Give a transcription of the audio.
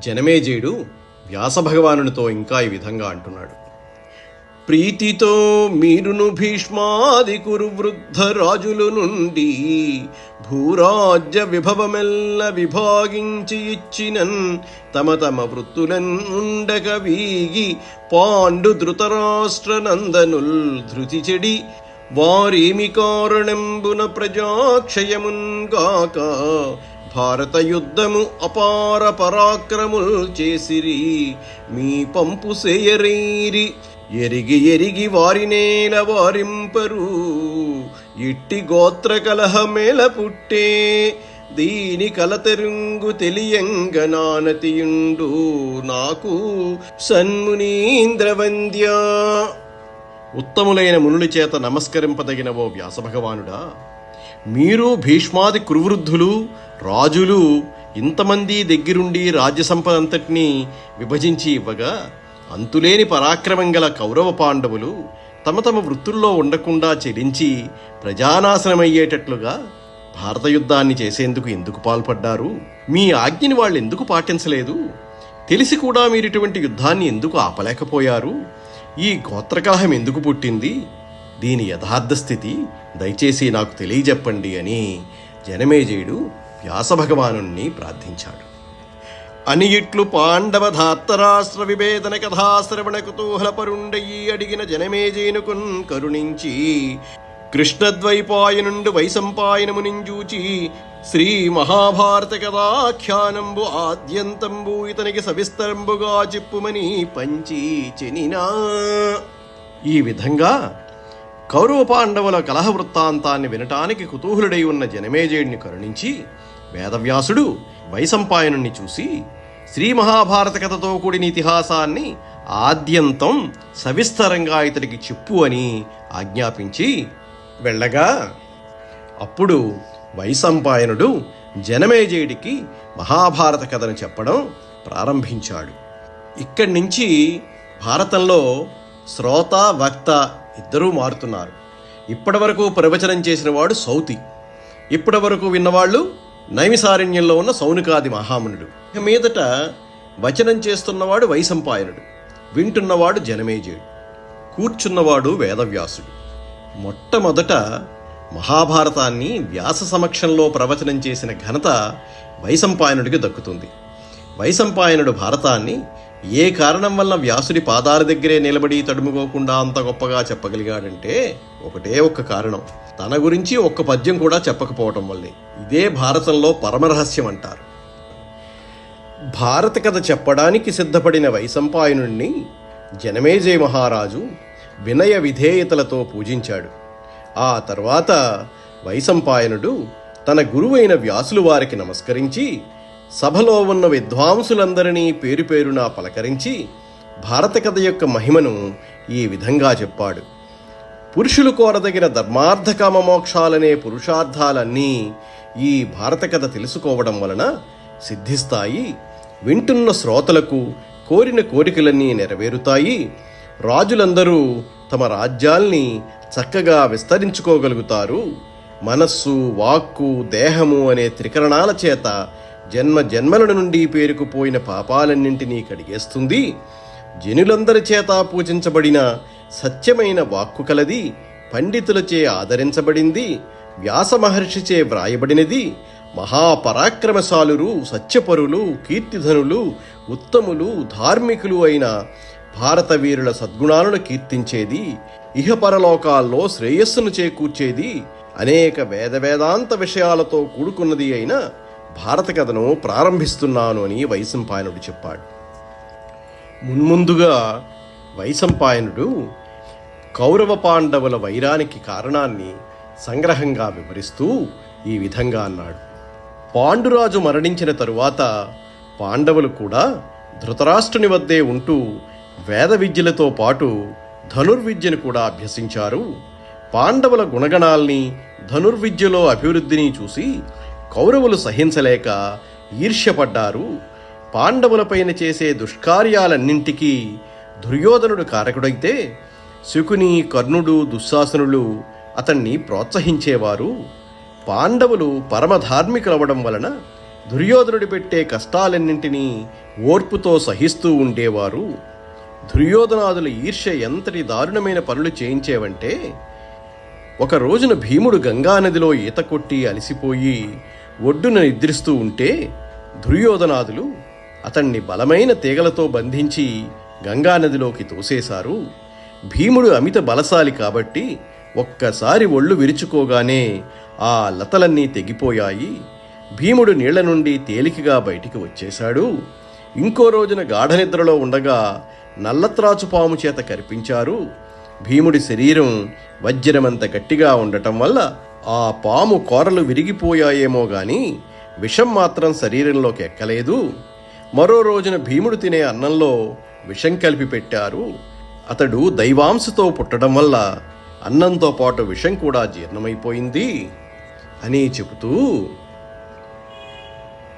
జనమేజయుడు వ్యాసభగవానునితో ఇంకా ఈ విధంగా అంటున్నాడు. ప్రీతితో మీరును భీష్మాది కురు వృద్ధ రాజుల నుండి భూరాజ్య విభవమెల్ల విభాగించి ఇచ్చినన్ తమ తమ వృత్తులన్ ఉండక వీగి పాండు ధృతరాష్ట్ర నందనుల్ ధృతి చెడి వారేమి కారణంబున ప్రజాక్షయమున్గాక భారత యుద్ధము అపార పరాక్రముల్ చేసిరి మీ పంపు సేయరైరి ఎరిగి ఎరిగి వారినేల వారింపరు ఇట్టి గోత్ర కలహమేల పుట్టే దీని కలతెరుంగు తెలియంగ నానతియుండు నాకు సన్మునీంద్రవంద్య. ఉత్తములైన మునుల చేత నమస్కరింపదగిన ఓ వ్యాసభగవానుడా, మీరు భీష్మాది కురువృద్ధులు రాజులు ఇంతమంది దగ్గరుండి రాజ్య సంపద అంతటినీ విభజించి ఇవ్వగా అంతులేని పరాక్రమం గల కౌరవ పాండవులు తమ తమ వృత్తుల్లో ఉండకుండా చెలించి ప్రజానాశనమయ్యేటట్లుగా భారత యుద్ధాన్ని చేసేందుకు ఎందుకు పాల్పడ్డారు? మీ ఆజ్ఞని వాళ్ళు ఎందుకు పాటించలేదు? తెలిసి కూడా మీరు ఇటువంటి యుద్ధాన్ని ఎందుకు ఆపలేకపోయారు? ఈ గోత్రకలహం ఎందుకు పుట్టింది? దీని యథార్థ స్థితి దయచేసి నాకు తెలియజెప్పండి అని జనమేజయుడు వ్యాసభగవానుణ్ణి ప్రార్థించాడు. అని ఇట్లు పాండవ ధాత్తరాష్ట్ర విభేదన కథాశ్రవణ కుతూహల పరుండయి అడిగిన జనమేజయునుకున్ కరుణించి కృష్ణద్వైపాయనుండు వైశంపాయనమునింజూచి శ్రీ మహాభారత కథాఖ్యానంబు ఆద్యంతంబు ఇతనికి సవిస్తరంబుగా చెప్పుమని పంచి చెనినా. ఈ విధంగా కౌరవ పాండవుల కలహ వృత్తాంతాన్ని వినటానికి కుతూహలుడై ఉన్న జనమేజయుడిని కరుణించి వేదవ్యాసుడు వైశంపాయనుణ్ణి చూసి శ్రీ మహాభారత కథతో కూడిన ఇతిహాసాన్ని ఆద్యంతం సవిస్తరంగా ఇతడికి చెప్పు అని ఆజ్ఞాపించి వెళ్ళగా అప్పుడు వైశంపాయనుడు జనమేజయుడికి మహాభారత కథను చెప్పడం ప్రారంభించాడు. ఇక్కడి నుంచి భారతంలో శ్రోత వక్త ఇద్దరూ మారుతున్నారు. ఇప్పటి వరకు ప్రవచనం చేసిన వాడు సౌతి, ఇప్పటి వరకు విన్నవాళ్ళు నైమిసారణ్యంలో ఉన్న సౌనికాది మహామునుడు. ఇక మీదట వచనం చేస్తున్నవాడు వైశంపాయనుడు, వింటున్నవాడు జనమేజయుడు, కూర్చున్నవాడు వేదవ్యాసుడు. మొట్టమొదట మహాభారతాన్ని వ్యాస సమక్షంలో ప్రవచనం చేసిన ఘనత వైశంపాయనుడికి దక్కుతుంది. వైశంపాయనుడు భారతాన్ని ఏ కారణం వల్ల వ్యాసుడి పాదాల దగ్గరే నిలబడి తడుముకోకుండా అంత గొప్పగా చెప్పగలిగాడంటే ఒకటే ఒక్క కారణం, తన గురించి ఒక్క పద్యం కూడా చెప్పకపోవటం వల్లే. ఇదే భారతంలో పరమరహస్యం అంటారు. భారత కథ చెప్పడానికి సిద్ధపడిన వైశంపాయనుణ్ణి జనమేజయ మహారాజు వినయ విధేయతలతో పూజించాడు. ఆ తర్వాత వైశంపాయనుడు తన గురువైన వ్యాసులు వారికి నమస్కరించి సభలో ఉన్న విద్వాంసులందరినీ పేరు పేరునా పలకరించి భారత కథ యొక్క మహిమను ఈ విధంగా చెప్పాడు. పురుషులు కోరదగిన ధర్మార్థ కామ మోక్షాలనే పురుషార్థాలన్నీ ఈ భారత కథ తెలుసుకోవడం వలన సిద్ధిస్తాయి. వింటున్న శ్రోతలకు కోరిన కోరికలన్నీ నెరవేరుతాయి. రాజులందరూ తమ రాజ్యాల్ని చక్కగా విస్తరించుకోగలుగుతారు. మనస్సు, వాక్కు, దేహము అనే త్రికరణాల చేత జన్మ జన్మల నుండి పేరుకుపోయిన పాపాలన్నింటినీ కడిగేస్తుంది. జనులందరి చేత పూజించబడిన సత్యమైన వాక్కు కలది, పండితులచే ఆదరించబడింది, వ్యాస మహర్షిచే వ్రాయబడినది, మహాపరాక్రమశాలురు, సత్యపరులు, కీర్తిధనులు, ఉత్తములు, ధార్మికులు అయిన భారత వీరుల సద్గుణాలను కీర్తించేది, ఇహపరలోకాల్లో శ్రేయస్సును చేకూర్చేది, అనేక వేదాంత విషయాలతో కూడుకున్నది అయిన భారత కథను ప్రారంభిస్తున్నాను అని వైశంపాయనుడు చెప్పాడు. మున్ముందుగా వైశంపాయనుడు కౌరవ పాండవుల వైరానికి కారణాన్ని సంగ్రహంగా వివరిస్తూ ఈ విధంగా అన్నాడు. పాండురాజు మరణించిన తరువాత పాండవులు కూడా ధృతరాష్ట్రుని వద్దే ఉంటూ వేద విద్యలతో పాటు ధనుర్విద్యను కూడా అభ్యసించారు. పాండవుల గుణగణాల్ని, ధనుర్విద్యలో అభివృద్ధిని చూసి కౌరవులు సహించలేక ఈర్ష్యపడ్డారు. పాండవులపైన చేసే దుష్కార్యాలన్నింటికీ దుర్యోధనుడు కారకుడైతే శకుని, కర్ణుడు, దుశ్శాసనులు అతన్ని ప్రోత్సహించేవారు. పాండవులు పరమధార్మికులవడం వలన దుర్యోధనుడి పెట్టే కష్టాలన్నింటినీ ఓర్పుతో సహిస్తూ ఉండేవారు. దుర్యోధనాదుల ఈర్ష్య ఎంతటి దారుణమైన పనులు చేయించేవంటే, ఒక రోజున భీముడు గంగానదిలో ఈత కొట్టి అలసిపోయి ఒడ్డున నిద్రిస్తూ ఉంటే దుర్యోధనాదులు అతన్ని బలమైన తీగలతో బంధించి గంగానదిలోకి తోసేశారు. భీముడు అమిత బలశాలి కాబట్టి ఒక్కసారి ఒళ్ళు విరుచుకోగానే ఆ లతలన్నీ తెగిపోయాయి. భీముడు నీళ్ల నుండి తేలికగా బయటికి వచ్చేశాడు. ఇంకో రోజున గాఢనిద్రలో ఉండగా నల్లత్రాచుపాము చేత కరిపించారు. భీముడి శరీరం వజ్రమంత గట్టిగా ఉండటం వల్ల ఆ పాము కోరలు విరిగిపోయాయేమో గాని విషం మాత్రం శరీరంలోకి ఎక్కలేదు. మరో రోజున భీముడు తినే అన్నంలో విషం కలిపి పెట్టారు. అతడు దైవాంశతో పుట్టడం వల్ల అన్నంతో పాటు విషం కూడా జీర్ణమైపోయింది అని చెబుతూ